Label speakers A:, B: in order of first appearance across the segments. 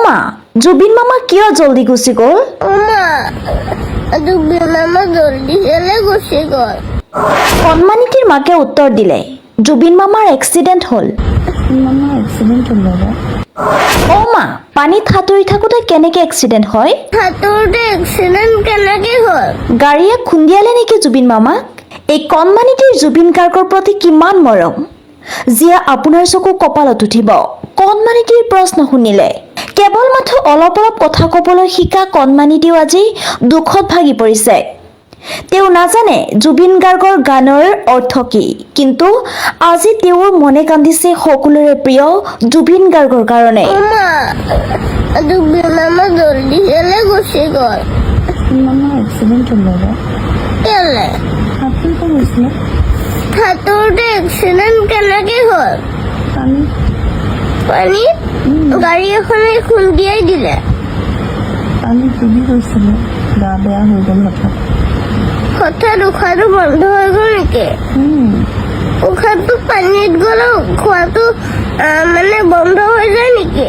A: মা জুবিন মামা কিয় জলদি গুচি গ'ল?
B: মা জুবিন মামা জলদি কেলে গুচি গ'ল?
A: কণমানিটিৰ মাকে উত্তৰ দিলে, জুবিন মামাৰ এক্সিডেণ্ট হ'ল।
C: মামাৰ এক্সিডেণ্ট হ'ল দাদা।
A: অ মা পানীত সাঁতুৰি থাকোঁতে কেনেকৈ এক্সিডেণ্ট হয়?
B: সাঁতোৰতে এক্সিডেণ্ট কেনেকে হ'ল?
A: গাড়ীয়ে খুন্দিয়ালে নেকি জুবিন মামাক? এই কণমানিটিৰ জুবিন গাৰ্গৰ প্ৰতি কিমান মৰম, যিয়ে আপোনাৰ চকু কপালত উঠিব। কণমানিটিৰ প্ৰশ্ন শুনিলে কেৱল মাথো অলপ অলপ কথা ক'বলৈ শিকা কণমানিটিও আজি দুখত ভাগি পৰিছে। তেওঁ নাজানে জুবিন গাৰ্গৰ গানৰ অৰ্থ কি, কিন্তু আজি তেওঁৰ মনে কান্দিছে সকলোৰে প্ৰিয় জুবিন গাৰ্গৰ কাৰণে।
B: মা জুবিন মামা জলদি কেলে গুচি গ'ল?
C: মামাৰ এক্সিডেণ্ট হ'ল দাদা।
B: কেলে?
C: সাঁতুৰিব গৈছিলে
B: সাঁতোৰতে এক্সিডেণ্ট কেনেকে হ'ল?
C: পানী
B: পানীত গাড়ী এখনে খুন্দিয়াই দিলে।
C: পানীত ডুবি গৈছিলে, গা বেয়া হৈ গ'ল হঠাৎ।
B: হঠাৎ উশাহটো বন্ধ হৈ গ'ল নেকি? উশাহটো পানীত গ'লে খোৱাটো মানে বন্ধ হৈ যায় নেকি?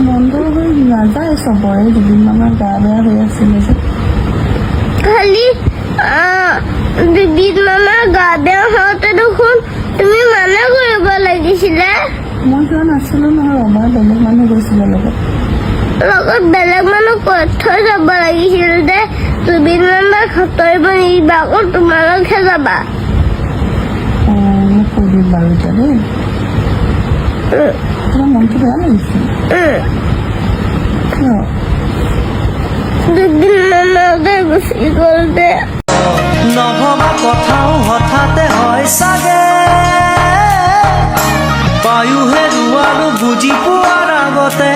C: বন্ধ হৈ নাযায় চবৰে, জুবিন মামাৰ গা বেয়া হৈ আছিলে যে।
B: খালি জুবিন মামাৰ গা বেয়া হওঁতে দেখোন তুমি মানা কৰিব লাগিছিলে।
C: মই যোৱা নাছিলোঁ নহয়, আমাৰ বেলেগ মানুহ গৈছিলে লগত।
B: লগত বেলেগ মানুহ কৈ থৈ যাব লাগিছিল যে জুবিন মামাক সাঁতুৰিব নিদিবা, আকৌ তোমালোকহে যাবা।
C: মোক কৈ দিম বাৰু এতিয়া দেই। তোমাৰ মনটো বেয়া লাগিছে কিয়?
B: জুবিন মামাকে গুচি গ'ল যে।
D: নভবা কথাও হঠাতে হয় চাগে, পায়ো হেৰুৱালো বুজি পোৱাৰ আগতে।